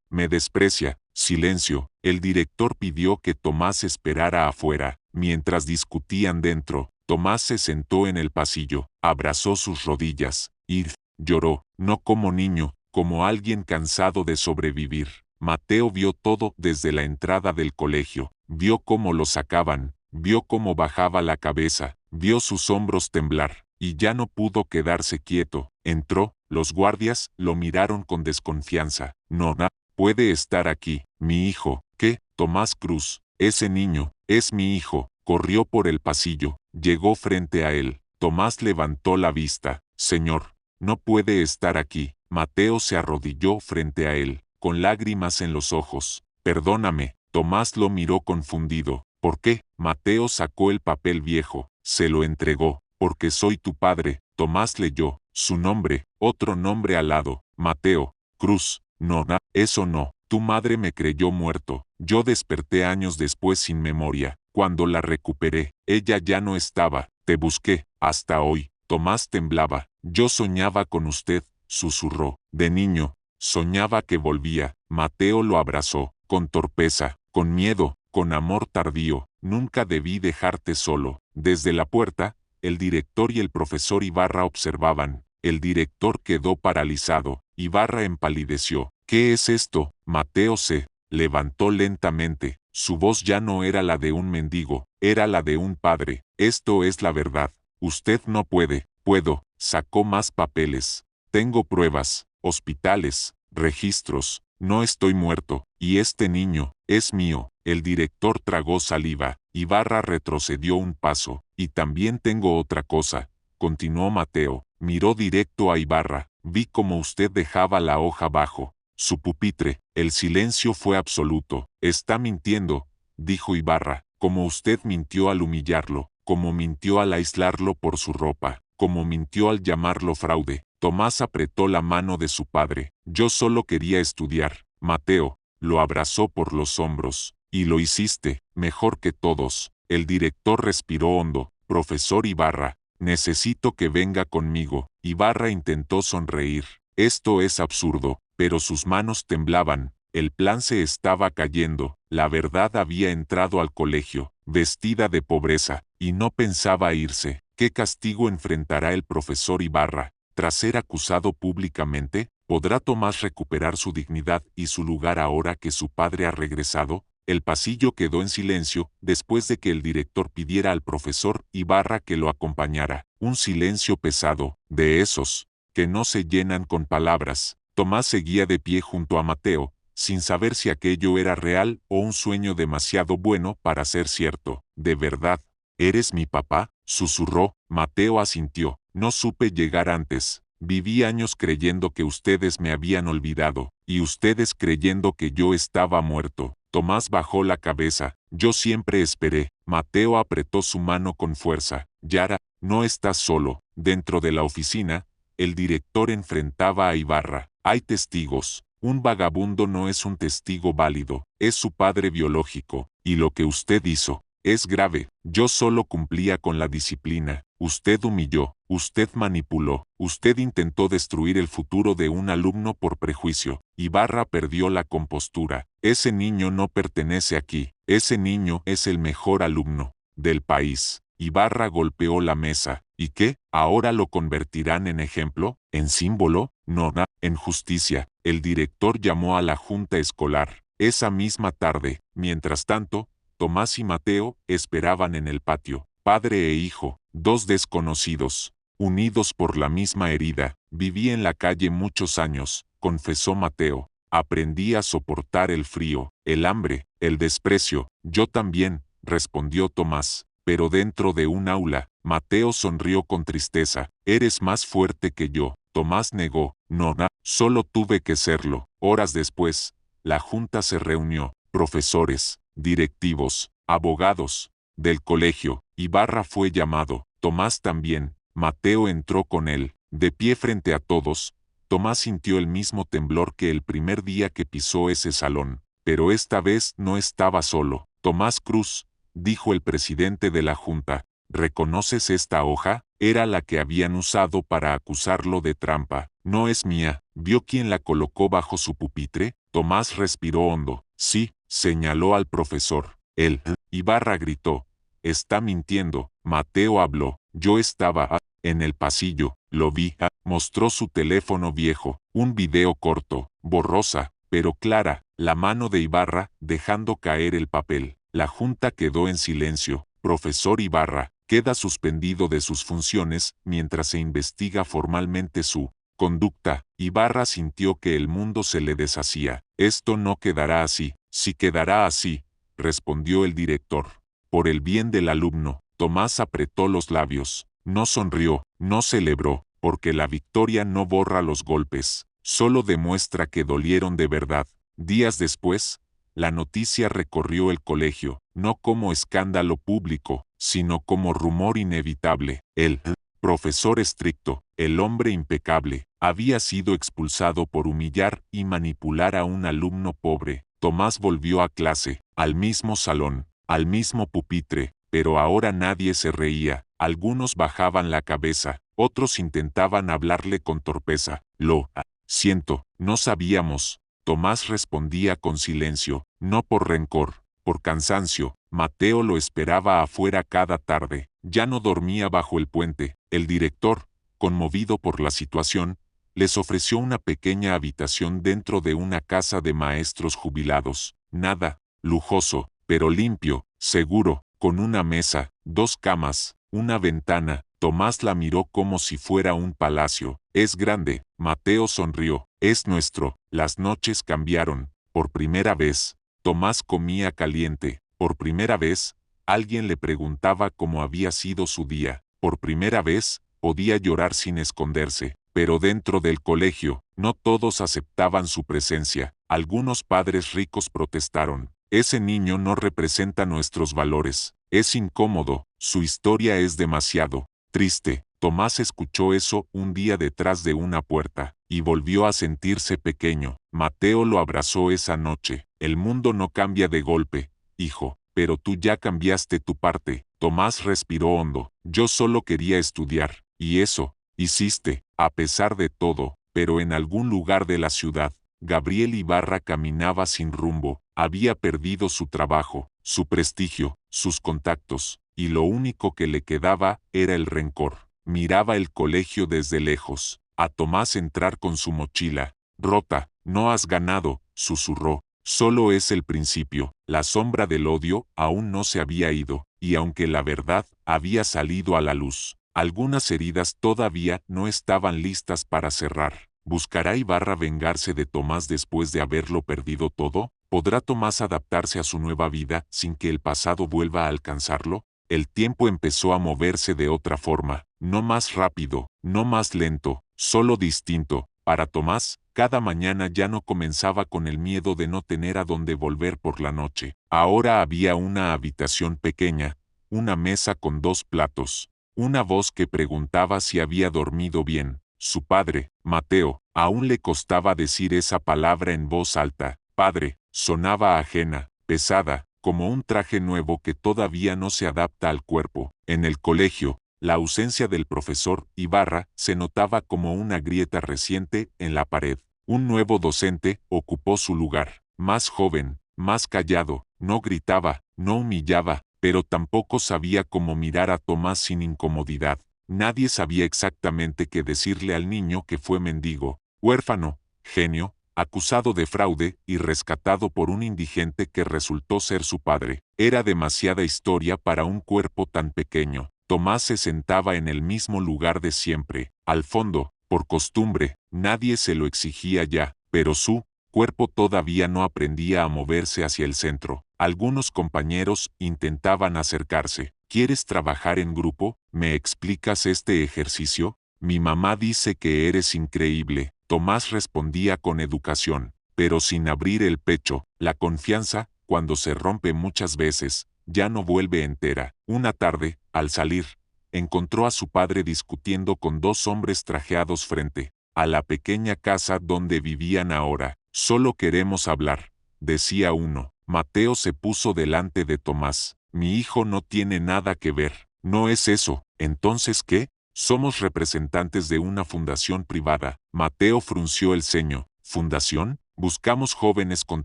me desprecia. Silencio. El director pidió que Tomás esperara afuera. Mientras discutían dentro, Tomás se sentó en el pasillo, abrazó sus rodillas, y lloró, no como niño, como alguien cansado de sobrevivir. Mateo vio todo desde la entrada del colegio, vio cómo lo sacaban, vio cómo bajaba la cabeza, vio sus hombros temblar, y ya no pudo quedarse quieto. Entró, los guardias lo miraron con desconfianza. No puede estar aquí, mi hijo. ¿Qué? Tomás Cruz, ese niño, es mi hijo. Corrió por el pasillo, llegó frente a él. Tomás levantó la vista. Señor, no puede estar aquí. Mateo se arrodilló frente a él, con lágrimas en los ojos. Perdóname. Tomás lo miró confundido. ¿Por qué? Mateo sacó el papel viejo, se lo entregó. Porque soy tu padre. Tomás leyó su nombre, otro nombre al lado. Mateo Cruz. No, eso no. Tu madre me creyó muerto. Yo desperté años después sin memoria. Cuando la recuperé, ella ya no estaba. Te busqué, hasta hoy. Tomás temblaba. Yo soñaba con usted, susurró. De niño, soñaba que volvía. Mateo lo abrazó, con torpeza, con miedo, con amor tardío. Nunca debí dejarte solo. Desde la puerta, el director y el profesor Ibarra observaban. El director quedó paralizado. Ibarra empalideció. ¿Qué es esto? Mateo se levantó lentamente. Su voz ya no era la de un mendigo, era la de un padre. Esto es la verdad. Usted no puede. Puedo. Sacó más papeles. Tengo pruebas, hospitales, registros. No estoy muerto. Y este niño es mío. El director tragó saliva. Ibarra retrocedió un paso. Y también tengo otra cosa, continuó Mateo. Miró directo a Ibarra. Vi cómo usted dejaba la hoja bajo su pupitre. El silencio fue absoluto. Está mintiendo, dijo Ibarra, como usted mintió al humillarlo, como mintió al aislarlo por su ropa, como mintió al llamarlo fraude. Tomás apretó la mano de su padre. Yo solo quería estudiar. Mateo lo abrazó por los hombros. Y lo hiciste, mejor que todos. El director respiró hondo. Profesor Ibarra, necesito que venga conmigo. Ibarra intentó sonreír. Esto es absurdo, pero sus manos temblaban. El plan se estaba cayendo. La verdad había entrado al colegio, vestida de pobreza, y no pensaba irse. ¿Qué castigo enfrentará el profesor Ibarra? Tras ser acusado públicamente, ¿podrá Tomás recuperar su dignidad y su lugar ahora que su padre ha regresado? El pasillo quedó en silencio después de que el director pidiera al profesor Ibarra que lo acompañara. Un silencio pesado, de esos que no se llenan con palabras. Tomás seguía de pie junto a Mateo, sin saber si aquello era real o un sueño demasiado bueno para ser cierto. ¿De verdad? ¿Eres mi papá?, susurró. Mateo asintió. No supe llegar antes. Viví años creyendo que ustedes me habían olvidado, y ustedes creyendo que yo estaba muerto. Tomás bajó la cabeza. Yo siempre esperé. Mateo apretó su mano con fuerza. Yara, no estás solo. Dentro de la oficina, el director enfrentaba a Ibarra. Hay testigos. Un vagabundo no es un testigo válido. Es su padre biológico. Y lo que usted hizo es grave. Yo solo cumplía con la disciplina. usted humilló, usted manipuló, usted intentó destruir el futuro de un alumno por prejuicio. Ibarra perdió la compostura. Ese niño no pertenece aquí. Ese niño es el mejor alumno del país. Ibarra golpeó la mesa. ¿Y qué? ¿Ahora lo convertirán en ejemplo? ¿En símbolo? No, en justicia. El director llamó a la junta escolar. Esa misma tarde, mientras tanto, Tomás y Mateo esperaban en el patio. Padre e hijo, dos desconocidos, unidos por la misma herida. Viví en la calle muchos años, confesó Mateo. Aprendí a soportar el frío, el hambre, el desprecio. Yo también, respondió Tomás. Pero dentro de un aula, Mateo sonrió con tristeza. Eres más fuerte que yo. Tomás negó. No, solo tuve que serlo. Horas después, la junta se reunió. Profesores, directivos, abogados del colegio. Ibarra fue llamado. Tomás también. Mateo entró con él. De pie frente a todos, Tomás sintió el mismo temblor que el primer día que pisó ese salón. Pero esta vez no estaba solo. Tomás Cruz, dijo el presidente de la junta. ¿Reconoces esta hoja? Era la que habían usado para acusarlo de trampa. No es mía. ¿Vio quién la colocó bajo su pupitre? Tomás respiró hondo. Sí, señaló al profesor. Él. Ibarra gritó. Está mintiendo. Mateo habló. Yo estaba en el pasillo. Lo vi. Mostró su teléfono viejo. Un video corto, borrosa, pero clara. La mano de Ibarra, dejando caer el papel. La junta quedó en silencio. Profesor Ibarra, queda suspendido de sus funciones mientras se investiga formalmente su conducta. Ibarra sintió que el mundo se le deshacía. Esto no quedará así. Sí quedará así, respondió el director. Por el bien del alumno, Tomás apretó los labios. No sonrió, no celebró, porque la victoria no borra los golpes, solo demuestra que dolieron de verdad. Días después, la noticia recorrió el colegio, no como escándalo público, sino como rumor inevitable. El profesor estricto, el hombre impecable, había sido expulsado por humillar y manipular a un alumno pobre. Tomás volvió a clase, al mismo salón, al mismo pupitre, pero ahora nadie se reía. Algunos bajaban la cabeza, otros intentaban hablarle con torpeza. Lo siento, no sabíamos. Tomás respondía con silencio, no por rencor, por cansancio. Mateo lo esperaba afuera cada tarde. Ya no dormía bajo el puente. El director, conmovido por la situación, les ofreció una pequeña habitación dentro de una casa de maestros jubilados. Nada lujoso, pero limpio, seguro, con una mesa, 2 camas, una ventana. Tomás la miró como si fuera un palacio. Es grande. Mateo sonrió. Es nuestro. Las noches cambiaron. Por primera vez, Tomás comía caliente. Por primera vez, alguien le preguntaba cómo había sido su día. Por primera vez, podía llorar sin esconderse. Pero dentro del colegio, no todos aceptaban su presencia. Algunos padres ricos protestaron. Ese niño no representa nuestros valores. Es incómodo. Su historia es demasiado triste. Tomás escuchó eso un día detrás de una puerta, y volvió a sentirse pequeño. Mateo lo abrazó esa noche. El mundo no cambia de golpe, hijo, pero tú ya cambiaste tu parte. Tomás respiró hondo. Yo solo quería estudiar, y eso hiciste, a pesar de todo. Pero en algún lugar de la ciudad, Gabriel Ibarra caminaba sin rumbo. Había perdido su trabajo, su prestigio, sus contactos, y lo único que le quedaba era el rencor. Miraba el colegio desde lejos, a Tomás entrar con su mochila rota. No has ganado, susurró. Solo es el principio. La sombra del odio aún no se había ido, y aunque la verdad había salido a la luz, algunas heridas todavía no estaban listas para cerrar. ¿Buscará Ibarra vengarse de Tomás después de haberlo perdido todo? ¿Podrá Tomás adaptarse a su nueva vida sin que el pasado vuelva a alcanzarlo? El tiempo empezó a moverse de otra forma, no más rápido, no más lento, solo distinto. Para Tomás, cada mañana ya no comenzaba con el miedo de no tener a dónde volver por la noche. Ahora había una habitación pequeña, una mesa con 2 platos, una voz que preguntaba si había dormido bien. Su padre, Mateo, aún le costaba decir esa palabra en voz alta. Padre, sonaba ajena, pesada, como un traje nuevo que todavía no se adapta al cuerpo. En el colegio, La ausencia del profesor Ibarra se notaba como una grieta reciente en la pared. Un nuevo docente ocupó su lugar, más joven, más callado, no gritaba, no humillaba, pero tampoco sabía cómo mirar a Tomás sin incomodidad. Nadie sabía exactamente qué decirle al niño que fue mendigo, huérfano, genio, acusado de fraude y rescatado por un indigente que resultó ser su padre. Era demasiada historia para un cuerpo tan pequeño. Tomás se sentaba en el mismo lugar de siempre, al fondo, por costumbre, nadie se lo exigía ya, pero su cuerpo todavía no aprendía a moverse hacia el centro. Algunos compañeros intentaban acercarse. ¿Quieres trabajar en grupo? ¿Me explicas este ejercicio? Mi mamá dice que eres increíble. Tomás respondía con educación, pero sin abrir el pecho. La confianza, cuando se rompe muchas veces, ya no vuelve entera. Una tarde, al salir, encontró a su padre discutiendo con dos hombres trajeados frente a la pequeña casa donde vivían ahora. Solo queremos hablar, decía uno. Mateo se puso delante de Tomás. Mi hijo no tiene nada que ver. No es eso. ¿Entonces qué? Somos representantes de una fundación privada. Mateo frunció el ceño. ¿Fundación? Buscamos jóvenes con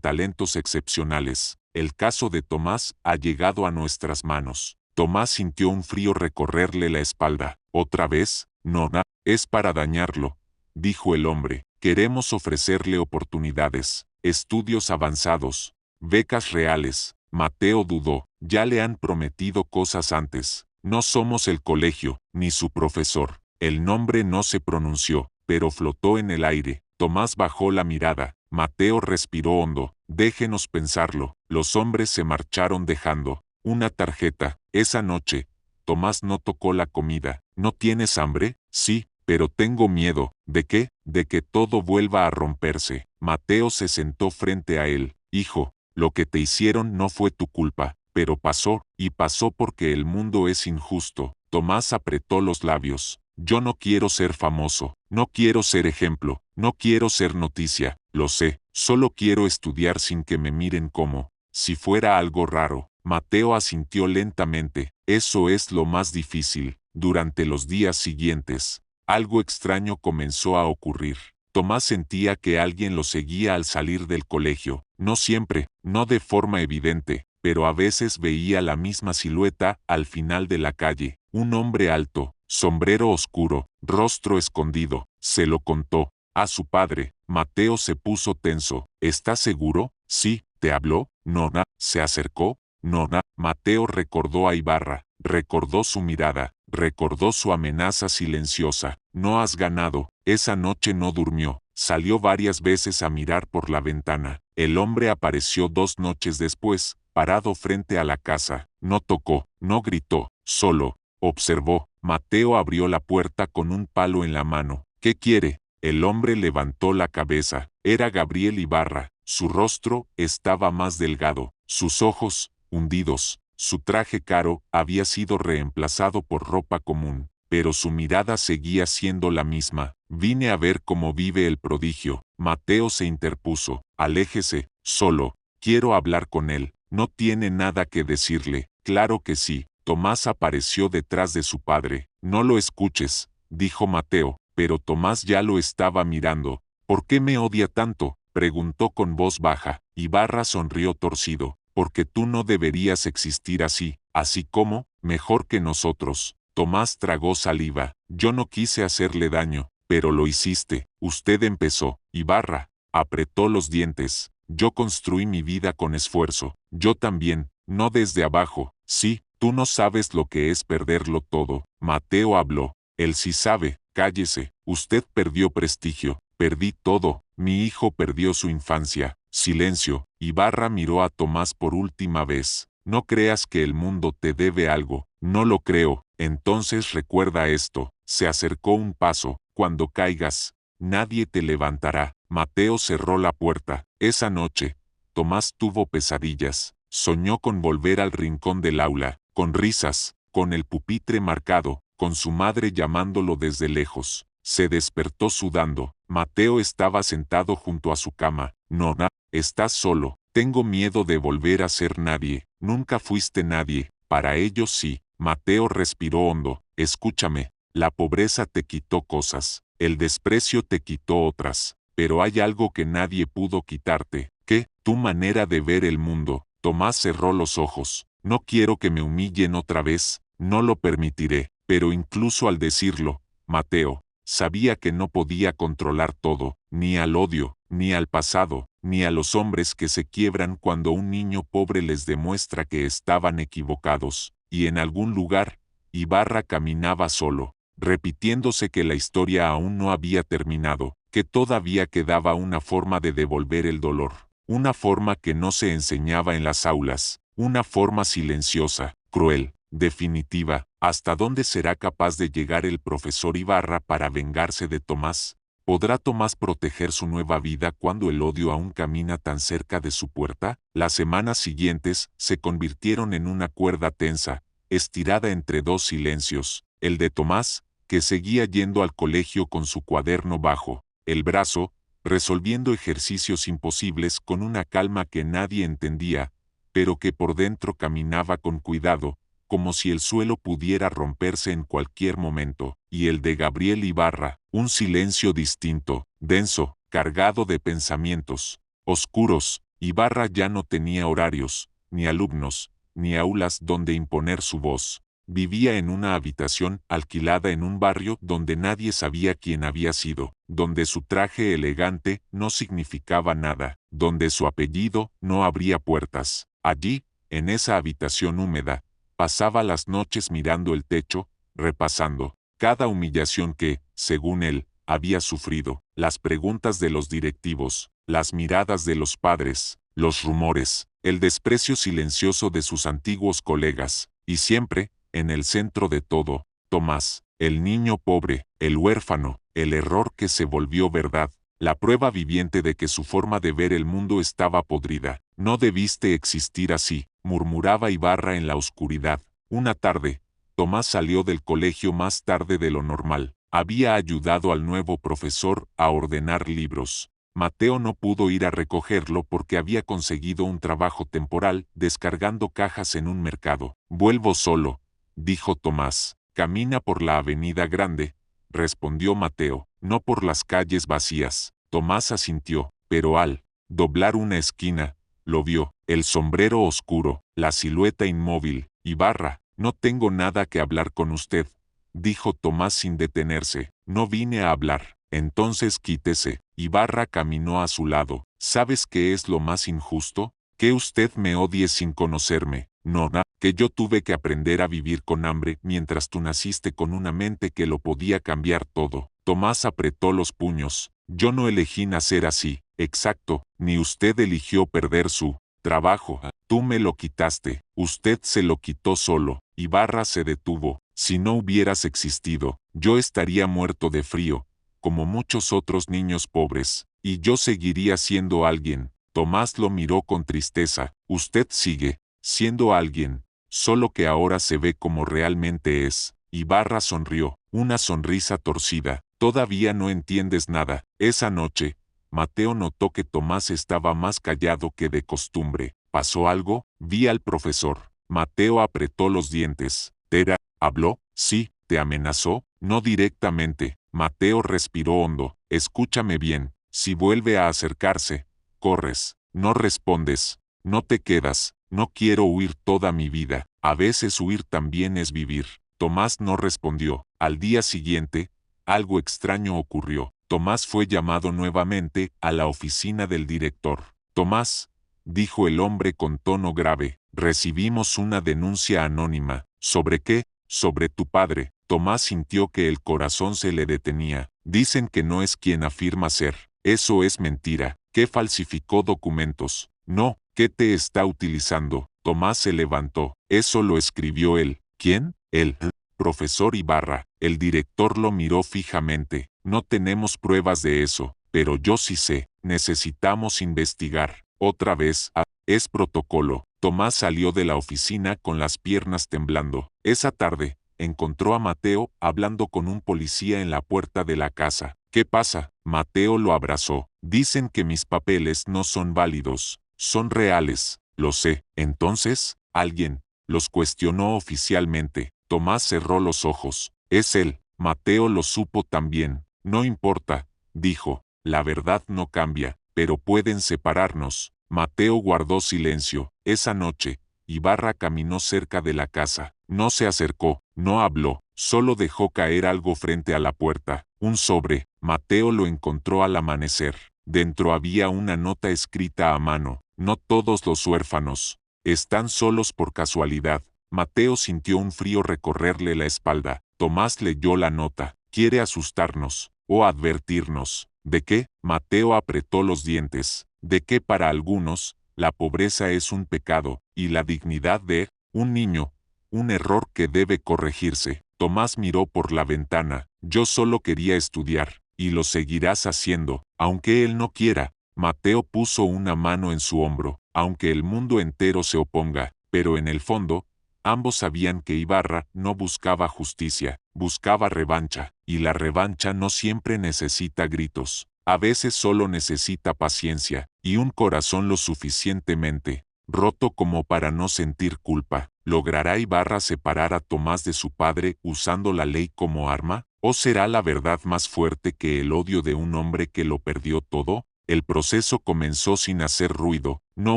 talentos excepcionales. El caso de Tomás ha llegado a nuestras manos. Tomás sintió un frío recorrerle la espalda. ¿Otra vez? No, es para dañarlo, dijo el hombre. Queremos ofrecerle oportunidades, estudios avanzados, becas reales. Mateo dudó. Ya le han prometido cosas antes. No somos el colegio, ni su profesor. El nombre no se pronunció, pero flotó en el aire. Tomás bajó la mirada. Mateo respiró hondo. Déjenos pensarlo. Los hombres se marcharon dejando una tarjeta. Esa noche, Tomás no tocó la comida. ¿No tienes hambre? Sí, pero tengo miedo. ¿De qué? De que todo vuelva a romperse. Mateo se sentó frente a él. Hijo, lo que te hicieron no fue tu culpa, pero pasó, y pasó porque el mundo es injusto. Tomás apretó los labios. Yo no quiero ser famoso, no quiero ser ejemplo, no quiero ser noticia, lo sé, solo quiero estudiar sin que me miren como si fuera algo raro. Mateo asintió lentamente. Eso es lo más difícil. Durante los días siguientes, algo extraño comenzó a ocurrir. Tomás sentía que alguien lo seguía al salir del colegio. No siempre, no de forma evidente, pero a veces veía la misma silueta al final de la calle. Un hombre alto, sombrero oscuro, rostro escondido. Se lo contó a su padre. Mateo se puso tenso. ¿Estás seguro? Sí. ¿Te habló? Nona. ¿Se acercó? Nona. Mateo recordó a Ibarra, recordó su mirada, recordó su amenaza silenciosa. No has ganado. Esa noche no durmió. Salió varias veces a mirar por la ventana. El hombre apareció 2 noches después, parado frente a la casa. No tocó, no gritó, solo observó. Mateo abrió la puerta con un palo en la mano. ¿Qué quiere? El hombre levantó la cabeza. Era Gabriel Ibarra. Su rostro estaba más delgado, sus ojos, hundidos. Su traje caro había sido reemplazado por ropa común, pero su mirada seguía siendo la misma. Vine a ver cómo vive el prodigio. Mateo se interpuso. Aléjese, solo. Quiero hablar con él. No tiene nada que decirle. Claro que sí. Tomás apareció detrás de su padre. No lo escuches, dijo Mateo, pero Tomás ya lo estaba mirando. ¿Por qué me odia tanto?, preguntó con voz baja. Ibarra sonrió torcido. Porque tú no deberías existir así como, mejor que nosotros. Tomás tragó saliva. Yo no quise hacerle daño, pero lo hiciste. Usted empezó. Ibarra apretó los dientes. Yo construí mi vida con esfuerzo. Yo también, no desde abajo. Sí, tú no sabes lo que es perderlo todo. Mateo habló. Él sí sabe. Cállese. Usted perdió prestigio. Perdí todo. Mi hijo perdió su infancia. Silencio. Ibarra miró a Tomás por última vez. No creas que el mundo te debe algo. No lo creo. Entonces recuerda esto. Se acercó un paso. Cuando caigas, nadie te levantará. Mateo cerró la puerta. Esa noche, Tomás tuvo pesadillas. Soñó con volver al rincón del aula, con risas, con el pupitre marcado, con su madre llamándolo desde lejos. Se despertó sudando. Mateo estaba sentado junto a su cama. Nona, estás solo. Tengo miedo de volver a ser nadie. Nunca fuiste nadie. Para ellos sí. Mateo respiró hondo. escúchame, la pobreza te quitó cosas, el desprecio te quitó otras, pero hay algo que nadie pudo quitarte, ¿qué? Tu manera de ver el mundo. Tomás cerró los ojos. No quiero que me humillen otra vez, no lo permitiré, pero incluso al decirlo, Mateo, sabía que no podía controlar todo, ni al odio, ni al pasado, ni a los hombres que se quiebran cuando un niño pobre les demuestra que estaban equivocados, y en algún lugar, Ibarra caminaba solo, repitiéndose que la historia aún no había terminado, que todavía quedaba una forma de devolver el dolor, una forma que no se enseñaba en las aulas, una forma silenciosa, cruel, definitiva. ¿Hasta dónde será capaz de llegar el profesor Ibarra para vengarse de Tomás? ¿Podrá Tomás proteger su nueva vida cuando el odio aún camina tan cerca de su puerta? Las semanas siguientes se convirtieron en una cuerda tensa, estirada entre dos silencios, el de Tomás, que seguía yendo al colegio con su cuaderno bajo el brazo, resolviendo ejercicios imposibles con una calma que nadie entendía, pero que por dentro caminaba con cuidado, como si el suelo pudiera romperse en cualquier momento, y el de Gabriel Ibarra, un silencio distinto, denso, cargado de pensamientos oscuros. Ibarra ya no tenía horarios, ni alumnos, ni aulas donde imponer su voz. Vivía en una habitación alquilada en un barrio donde nadie sabía quién había sido, donde su traje elegante no significaba nada, donde su apellido no abría puertas. Allí, en esa habitación húmeda, pasaba las noches mirando el techo, repasando cada humillación que, según él, había sufrido, las preguntas de los directivos, las miradas de los padres, los rumores, el desprecio silencioso de sus antiguos colegas, y siempre, en el centro de todo, Tomás, el niño pobre, el huérfano, el error que se volvió verdad, la prueba viviente de que su forma de ver el mundo estaba podrida. No debiste existir así, murmuraba Ibarra en la oscuridad. Una tarde, Tomás salió del colegio más tarde de lo normal. Había ayudado al nuevo profesor a ordenar libros. Mateo no pudo ir a recogerlo porque había conseguido un trabajo temporal descargando cajas en un mercado. Vuelvo solo, dijo Tomás. Camina por la avenida grande, respondió Mateo, no por las calles vacías. Tomás asintió, pero al doblar una esquina, lo vio, el sombrero oscuro, la silueta inmóvil. Ibarra, no tengo nada que hablar con usted, dijo Tomás sin detenerse. No vine a hablar. Entonces quítese. Ibarra caminó a su lado. ¿Sabes qué es lo más injusto? Que usted me odie sin conocerme. No, que yo tuve que aprender a vivir con hambre mientras tú naciste con una mente que lo podía cambiar todo. Tomás apretó los puños. Yo no elegí nacer así. Exacto, ni usted eligió perder su trabajo. Tú me lo quitaste. Usted se lo quitó solo. Ibarra se detuvo. Si no hubieras existido, yo estaría muerto de frío, como muchos otros niños pobres, y yo seguiría siendo alguien. Tomás lo miró con tristeza. Usted sigue siendo alguien, solo que ahora se ve como realmente es. Ibarra sonrió, una sonrisa torcida. Todavía no entiendes nada. Esa noche, Mateo notó que Tomás estaba más callado que de costumbre. ¿Pasó algo? Vi al profesor. Mateo apretó los dientes. ¿Tera habló? Sí. ¿Te amenazó? No directamente. Mateo respiró hondo. Escúchame bien. Si vuelve a acercarse, corres. No respondes. No te quedas. No quiero huir toda mi vida. A veces huir también es vivir. Tomás no respondió. Al día siguiente, algo extraño ocurrió. Tomás fue llamado nuevamente a la oficina del director. Tomás, dijo el hombre con tono grave, recibimos una denuncia anónima. ¿Sobre qué? Sobre tu padre. Tomás sintió que el corazón se le detenía. Dicen que no es quien afirma ser. Eso es mentira. ¿Que falsificó documentos? No. ¿Qué te está utilizando? Tomás se levantó. Eso lo escribió él. ¿Quién? Él. Profesor Ibarra. El director lo miró fijamente. No tenemos pruebas de eso, pero yo sí sé. Necesitamos investigar. Otra vez, es protocolo. Tomás salió de la oficina con las piernas temblando. Esa tarde, encontró a Mateo hablando con un policía en la puerta de la casa. ¿Qué pasa? Mateo lo abrazó. Dicen que mis papeles no son válidos. Son reales. Lo sé. Entonces, alguien los cuestionó oficialmente. Tomás cerró los ojos. Es él. Mateo lo supo también. No importa, dijo. La verdad no cambia, pero pueden separarnos. Mateo guardó silencio. Esa noche, Ibarra caminó cerca de la casa. No se acercó, no habló, solo dejó caer algo frente a la puerta. Un sobre. Mateo lo encontró al amanecer. Dentro había una nota escrita a mano. No todos los huérfanos están solos por casualidad. Mateo sintió un frío recorrerle la espalda. Tomás leyó la nota. Quiere asustarnos, o advertirnos. ¿De qué? Mateo apretó los dientes. De que para algunos, la pobreza es un pecado, y la dignidad de un niño, un error que debe corregirse. Tomás miró por la ventana. Yo solo quería estudiar, y lo seguirás haciendo, aunque él no quiera. Mateo puso una mano en su hombro, aunque el mundo entero se oponga, pero en el fondo, ambos sabían que Ibarra no buscaba justicia, buscaba revancha, y la revancha no siempre necesita gritos. A veces solo necesita paciencia, y un corazón lo suficientemente roto como para no sentir culpa. ¿Logrará Ibarra separar a Tomás de su padre usando la ley como arma? ¿O será la verdad más fuerte que el odio de un hombre que lo perdió todo? El proceso comenzó sin hacer ruido. No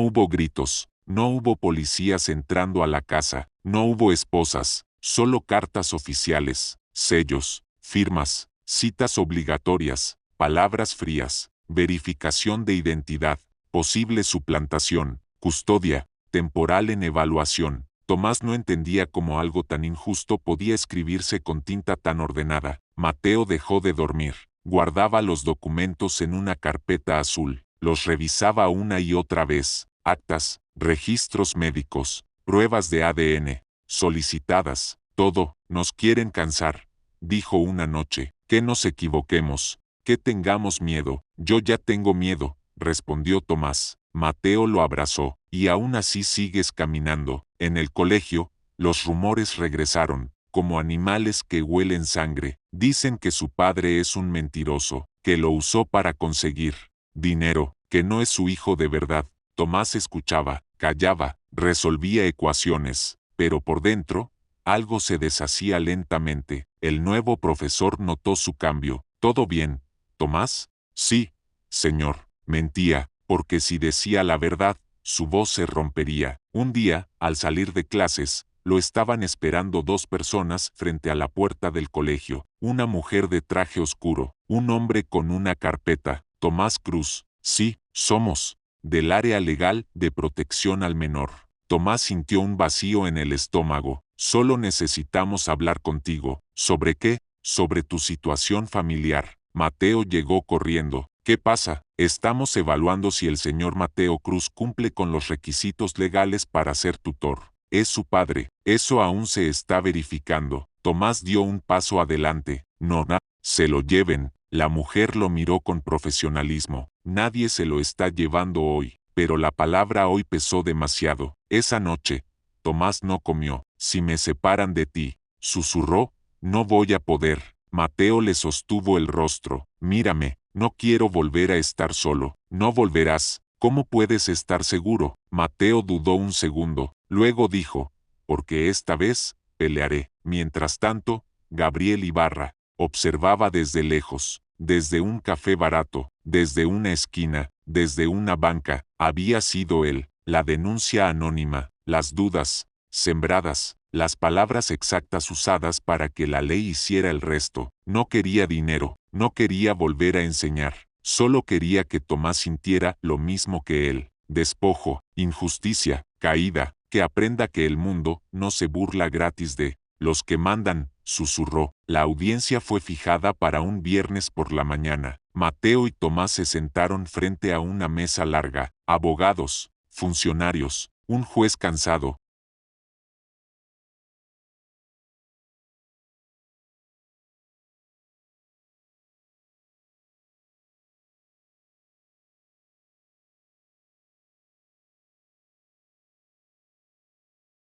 hubo gritos, no hubo policías entrando a la casa, no hubo esposas, solo cartas oficiales, sellos, firmas, citas obligatorias, palabras frías, verificación de identidad, posible suplantación, custodia, temporal en evaluación. Tomás no entendía cómo algo tan injusto podía escribirse con tinta tan ordenada. Mateo dejó de dormir. Guardaba los documentos en una carpeta azul. Los revisaba una y otra vez. Actas, registros médicos, pruebas de ADN, solicitadas, todo. Nos quieren cansar, dijo una noche. Que nos equivoquemos, que tengamos miedo. Yo ya tengo miedo, respondió Tomás. Mateo lo abrazó. Y aún así sigues caminando. En el colegio, los rumores regresaron, como animales que huelen sangre. Dicen que su padre es un mentiroso, que lo usó para conseguir dinero, que no es su hijo de verdad. Tomás escuchaba, callaba, resolvía ecuaciones, pero por dentro, algo se deshacía lentamente. El nuevo profesor notó su cambio. ¿Todo bien, Tomás? Sí, señor. Mentía, porque si decía la verdad, su voz se rompería. Un día, al salir de clases, lo estaban esperando dos personas frente a la puerta del colegio. Una mujer de traje oscuro, un hombre con una carpeta. Tomás Cruz. Sí, somos del área legal de protección al menor. Tomás sintió un vacío en el estómago. Solo necesitamos hablar contigo. ¿Sobre qué? Sobre tu situación familiar. Mateo llegó corriendo. ¿Qué pasa? Estamos evaluando si el señor Mateo Cruz cumple con los requisitos legales para ser tutor. Es su padre. Eso aún se está verificando. Tomás dio un paso adelante. No, se lo lleven. La mujer lo miró con profesionalismo. Nadie se lo está llevando hoy. Pero la palabra hoy pesó demasiado. Esa noche, Tomás no comió. Si me separan de ti, susurró, no voy a poder. Mateo le sostuvo el rostro. Mírame, no quiero volver a estar solo. No volverás. ¿Cómo puedes estar seguro? Mateo dudó un segundo. Luego dijo, porque esta vez, pelearé. Mientras tanto, Gabriel Ibarra observaba desde lejos, desde un café barato, desde una esquina, desde una banca. Había sido él. La denuncia anónima, las dudas sembradas, las palabras exactas usadas para que la ley hiciera el resto. No quería dinero, no quería volver a enseñar, solo quería que Tomás sintiera lo mismo que él. Despojo, injusticia, caída, que aprenda que el mundo no se burla gratis de los que mandan, susurró. La audiencia fue fijada para un viernes por la mañana. Mateo y Tomás se sentaron frente a una mesa larga. Abogados, funcionarios, un juez cansado,